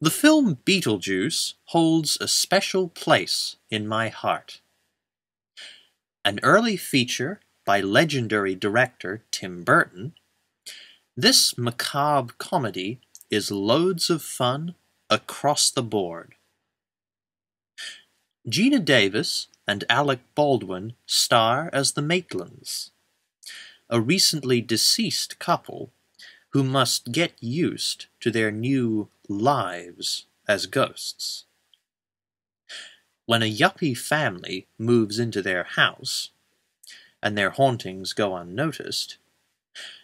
The film Beetlejuice holds a special place in my heart. An early feature by legendary director Tim Burton, this macabre comedy is loads of fun across the board. Geena Davis and Alec Baldwin star as the Maitlands, a recently deceased couple who must get used to their new lives as ghosts. When a yuppie family moves into their house, and their hauntings go unnoticed,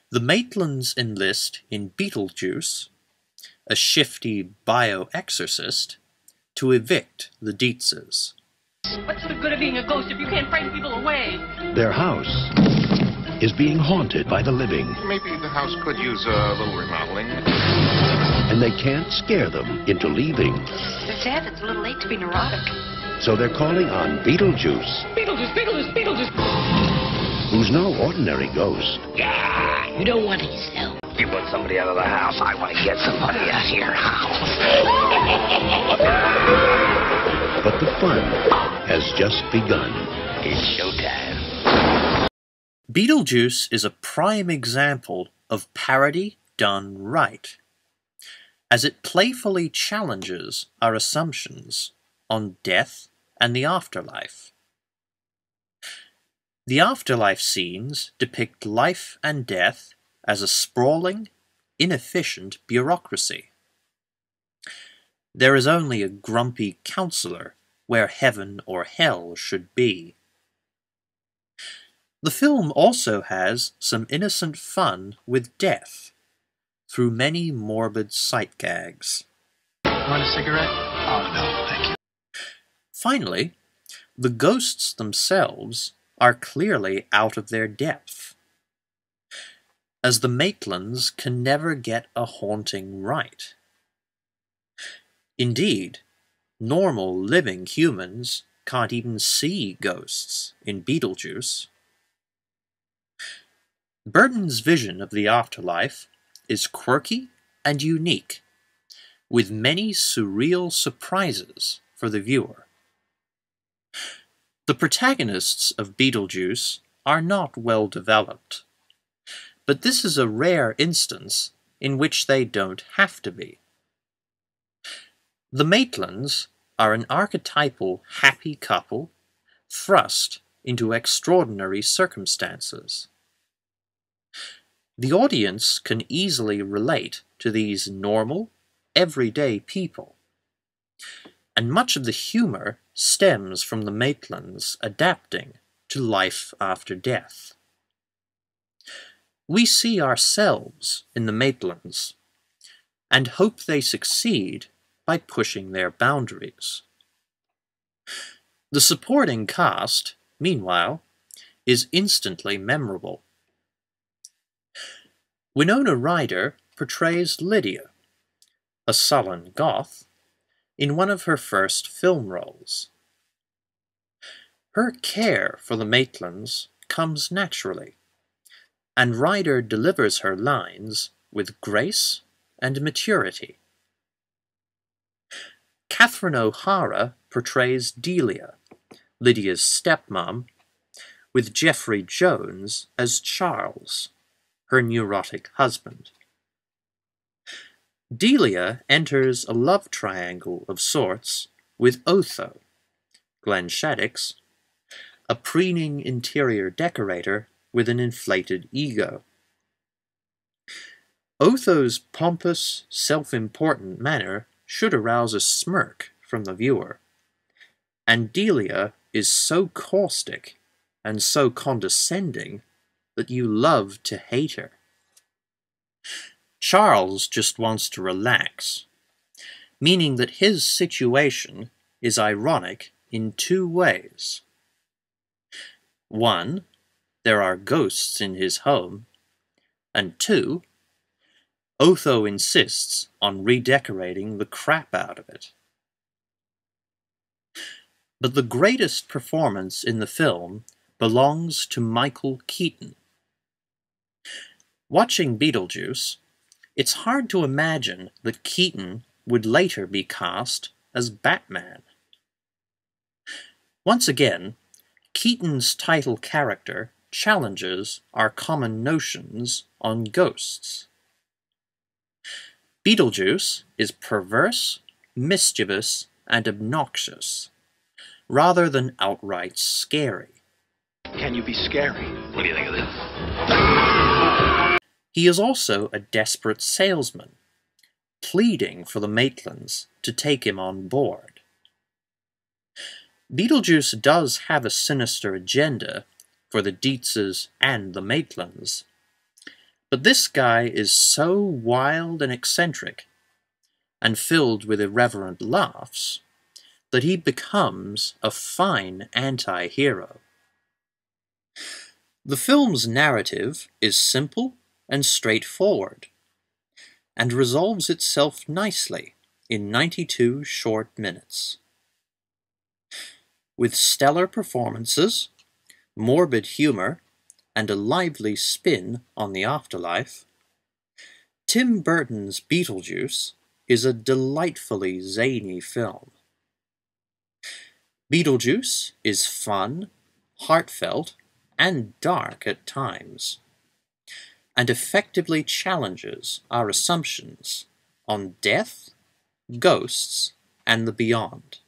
the Maitlands enlist in Beetlejuice, a shifty bioexorcist, to evict the Dietzes. What's the good of being a ghost if you can't frighten people away? Their house is being haunted by the living. Maybe the house could use a little remodeling. And they can't scare them into leaving. It's sad it's a little late to be neurotic. So they're calling on Beetlejuice. Beetlejuice, Beetlejuice, Beetlejuice! Who's no ordinary ghost. Yeah, you don't want his help. You put somebody out of the house, I want to get somebody out of your house. But the fun has just begun. It's showtime. Beetlejuice is a prime example of parody done right, as it playfully challenges our assumptions on death and the afterlife. The afterlife scenes depict life and death as a sprawling, inefficient bureaucracy. There is only a grumpy counselor where heaven or hell should be. The film also has some innocent fun with death, through many morbid sight gags. Want a cigarette? Oh, no, thank you. Finally, the ghosts themselves are clearly out of their depth, as the Maitlands can never get a haunting right. Indeed, normal living humans can't even see ghosts in Beetlejuice. Burton's vision of the afterlife is quirky and unique, with many surreal surprises for the viewer. The protagonists of Beetlejuice are not well developed, but this is a rare instance in which they don't have to be. The Maitlands are an archetypal happy couple thrust into extraordinary circumstances. The audience can easily relate to these normal, everyday people, and much of the humor stems from the Maitlands adapting to life after death. We see ourselves in the Maitlands, and hope they succeed by pushing their boundaries. The supporting cast, meanwhile, is instantly memorable. Winona Ryder portrays Lydia, a sullen goth, in one of her first film roles. Her care for the Maitlands comes naturally, and Ryder delivers her lines with grace and maturity. Catherine O'Hara portrays Delia, Lydia's stepmom, with Jeffrey Jones as Charles, her neurotic husband. Delia enters a love triangle of sorts with Otho, Glenn Shaddix, a preening interior decorator with an inflated ego. Otho's pompous, self-important manner should arouse a smirk from the viewer, and Delia is so caustic and so condescending that you love to hate her. Charles just wants to relax, meaning that his situation is ironic in two ways. One, there are ghosts in his home, and two, Otho insists on redecorating the crap out of it. But the greatest performance in the film belongs to Michael Keaton. Watching Beetlejuice, it's hard to imagine that Keaton would later be cast as Batman. Once again, Keaton's title character challenges our common notions on ghosts. Beetlejuice is perverse, mischievous, and obnoxious, rather than outright scary. Can you be scary? What do you think of this? He is also a desperate salesman, pleading for the Maitlands to take him on board. Beetlejuice does have a sinister agenda for the Dietzes and the Maitlands, but this guy is so wild and eccentric, and filled with irreverent laughs, that he becomes a fine anti-hero. The film's narrative is simple and straightforward, and resolves itself nicely in 92 short minutes. With stellar performances, morbid humor, and a lively spin on the afterlife, Tim Burton's Beetlejuice is a delightfully zany film. Beetlejuice is fun, heartfelt, and dark at times, and effectively challenges our assumptions on death, ghosts, and the beyond.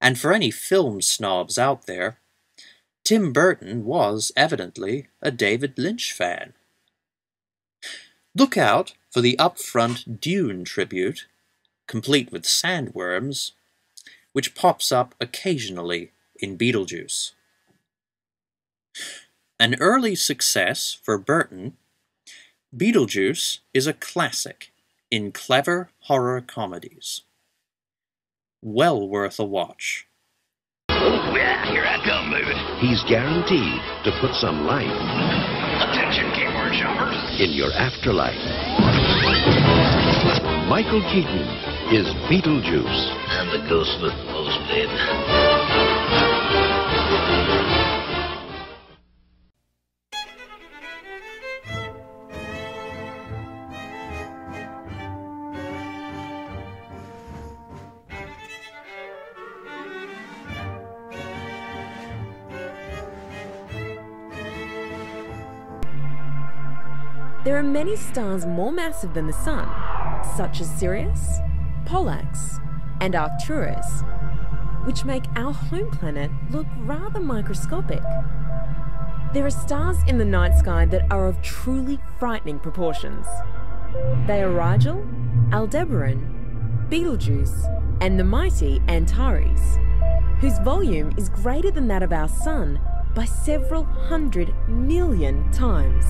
And for any film snobs out there, Tim Burton was evidently a David Lynch fan. Look out for the upfront Dune tribute, complete with sandworms, which pops up occasionally in Beetlejuice. An early success for Burton, Beetlejuice is a classic in clever horror comedies. Well worth a watch. Oh, yeah, here I come, baby. He's guaranteed to put some life Attention, keyboard shoppers. in your afterlife. Michael Keaton is Beetlejuice. I'm the ghost with most dead. There are many stars more massive than the Sun, such as Sirius, Pollux, and Arcturus, which make our home planet look rather microscopic. There are stars in the night sky that are of truly frightening proportions. They are Rigel, Aldebaran, Betelgeuse, and the mighty Antares, whose volume is greater than that of our Sun by several 100 million times.